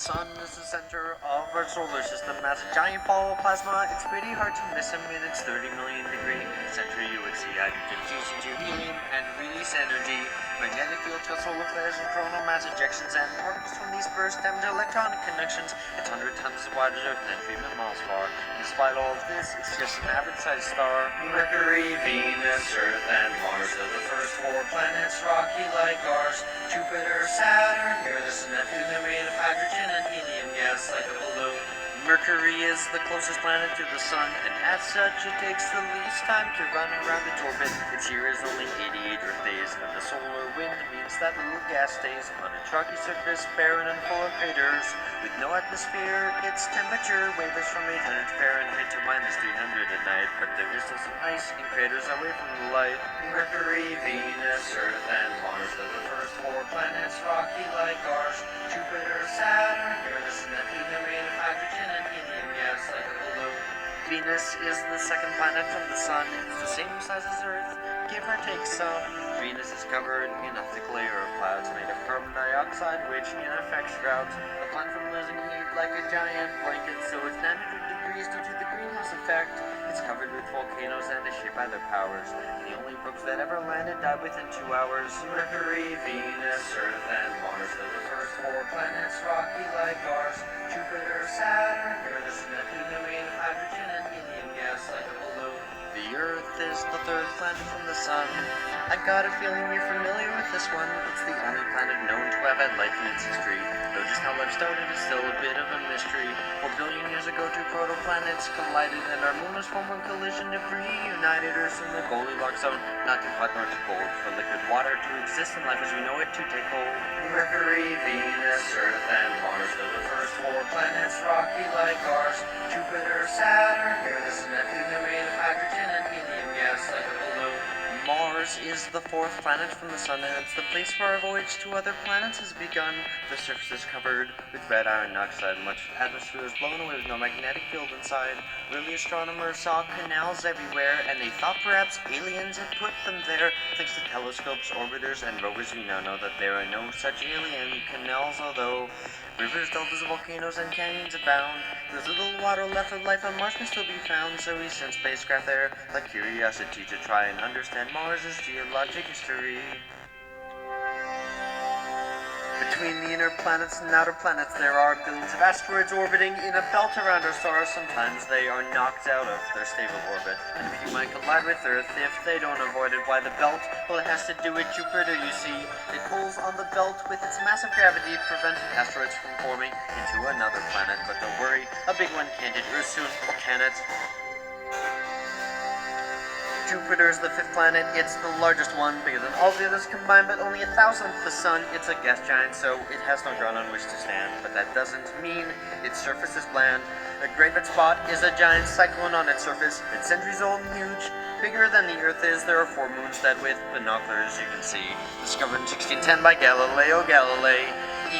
Sun is the center of our solar system. As a giant ball of plasma, it's pretty hard to miss him in its 30 million degree center. You would see hydrogen fuse into helium and release energy. Magnetic field to solar flares and coronal mass ejections, and particles from these bursts damage electronic conductions. It's 100 times as wide as Earth and 3 million miles far. Despite all of this, it's just an average-sized star. Mercury, Venus, Earth, and Mars are the first four planets, rocky like ours. Jupiter, Saturn, Uranus, and Neptune are made of hydrogen and helium gas like a balloon. Mercury is the closest planet to the Sun, and as such, it takes the least time to run around its orbit. Its year is only 88 Earth days, and the solar wind means that little gas stays on its rocky surface, barren and full of craters. With no atmosphere, its temperature wavers from 800 Fahrenheit to -300 at night, but there is still some ice in craters away from the light. Mercury, Venus, Earth, and Mars are the first four planets, rocky like ours. Jupiter, Saturn, Uranus, and Neptune are made of hydrogen and helium gas like a balloon. Venus is the second planet from the Sun. It's the same size as Earth, give or take some. Venus is covered in a thick layer of clouds made of carbon dioxide, which in effect shrouds the planet from losing heat like a giant blanket, so it's 900 degrees due to the greenhouse effect. It's covered with volcanoes and is shaped by their powers. The only probes that ever landed died within 2 hours. Mercury, Venus, Earth, and Mars are the first four planets, rocky like ours. Jupiter, Saturn, Uranus, and Neptune are made of hydrogen and helium gas like a balloon. The Earth is the third planet from the Sun. I got a feeling you're familiar with this one. It's the only planet known to have had life in its history. Though just how life started is still a bit of a mystery. 4 billion years ago, two protoplanets collided, and our moon was formed when collision debris united Earth in the Goldilocks zone. Not too hot nor too cold for liquid water to exist and life as we know it to take hold. Mercury, Venus, Earth, and Mars are the first four planets, rocky like ours. Jupiter, Saturn, Uranus, and Neptune are made of hydrogen and helium gas like a balloon. Mars is the fourth planet from the Sun, and it's the place where our voyage to other planets has begun. The surface is covered with red iron oxide, much atmosphere is blown away with no magnetic field inside. Early astronomers saw canals everywhere, and they thought perhaps aliens had put them there. Thanks to telescopes, orbiters, and rovers, we now know that there are no such alien canals, although rivers, deltas, volcanoes, and canyons abound. There's little water left of life on Mars can still be found, so we sent spacecraft there like Curiosity to try and understand Mars's geologic history. Between the inner planets and outer planets, there are billions of asteroids orbiting in a belt around our star. Sometimes they are knocked out of their stable orbit, and a few might collide with Earth if they don't avoid it. Why the belt? Well, it has to do with Jupiter, you see. It pulls on the belt with its massive gravity, preventing asteroids from forming into another planet. But don't worry, a big one can't hit Earth soon, or can it? Jupiter is the fifth planet. It's the largest one, bigger than all the others combined, but only 1,000th the Sun. It's a gas giant, so it has no ground on which to stand. But that doesn't mean its surface is bland. The Great Red Spot is a giant cyclone on its surface. It's centuries old and huge, bigger than the Earth is. There are 4 moons that with binoculars you can see. Discovered in 1610 by Galileo Galilei.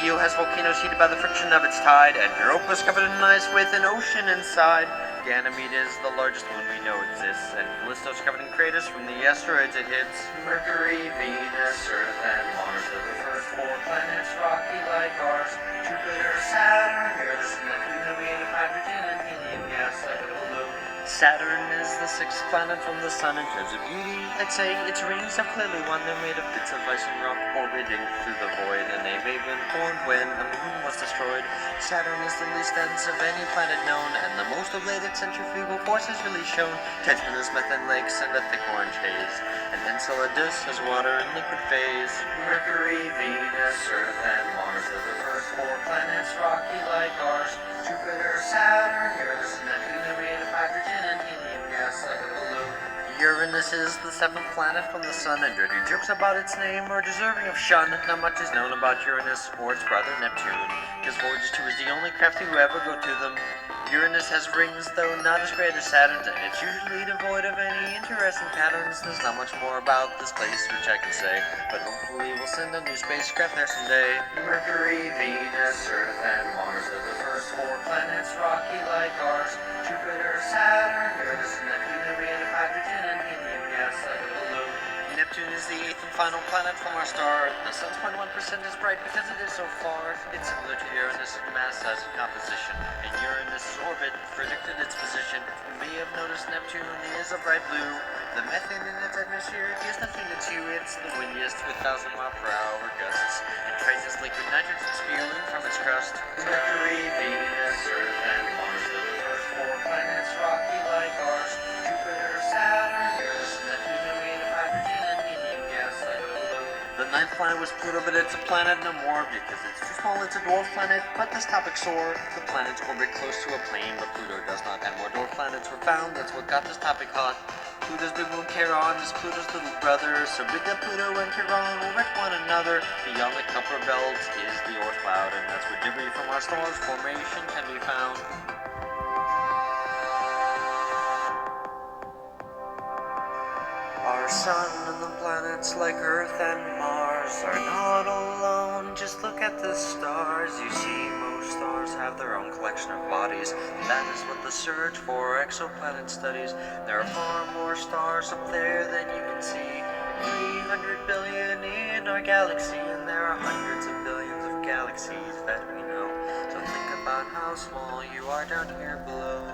Io has volcanoes heated by the friction of its tide, and Europa is covered in ice with an ocean inside. Ganymede is the largest moon we know exists, and Callisto is covered in craters from the asteroids it hits. Mercury, Venus, Earth, and Mars are the first four planets, rocky like ours. Jupiter, Saturn, Uranus, and Neptune are made of hydrogen and helium gas like a balloon. Saturn is the sixth planet from the Sun in terms of beauty. I'd say its rings are clearly one. They're made of bits of ice and rock orbiting through the void, and they may have been formed when a moon was destroyed. Saturn is the least dense of any planet known, and the most of late its centrifugal force is really shown. Titanus, methane lakes, and a thick orange haze. And Enceladus has water in liquid phase. Mercury, Venus, Earth, and Mars are the first four planets, rocky like ours. Jupiter, Saturn, Uranus, and Neptune are made of hydrogen and helium gas like a balloon. Uranus is the seventh planet from the Sun, and dirty jokes about its name are deserving of shun. Not much is known about Uranus or its brother Neptune, because Voyager 2 is the only craft to ever go to them. Uranus has rings, though not as great as Saturn's, and it's usually devoid of any interesting patterns. There's not much more about this place which I can say, but hopefully we'll send a new spacecraft there someday. Mercury, Venus, Earth, and Mars are the first four planets, rocky like ours. Jupiter, Saturn, Uranus, and Neptune are made of hydrogen and helium gas like a balloon. Neptune is the eighth and final planet from our star. The sun's 0.1% is bright because it is so far. It's similar to Uranus in mass, size, and composition. And Uranus' orbit predicted its position. You may have noticed Neptune is a bright blue. The methane in its atmosphere is nothing to two. It's the windiest with 1,000-mile-per-hour gusts. And Triton's liquid nitrogen spewing from its crust. Mercury, Venus, Earth, and Mars are the first four planets rocky like ours. Jupiter, Saturn, Uranus, Neptune are made of hydrogen and helium gas like below. The ninth planet was Pluto, but it's a planet no more because it's too small. It's a dwarf planet, but this topic soar. The planets orbit close to a plane, but Pluto does not. And more dwarf planets were found. That's what got this topic hot. Pluto's big moon Charon is Pluto's little brother. So big that Pluto and Charon will wreck one another. Beyond the Kuiper belt is the Oort cloud, and that's where debris from our star's formation can be found. Our sun and the planets like Earth and Mars are not alone. Just look at the stars. You see, most stars have their own collection of bodies. That is what the search for exoplanet studies. There are far more stars up there than you can see. 300 billion in our galaxy, and there are hundreds of billions of galaxies that we know. So think about how small you are down here below.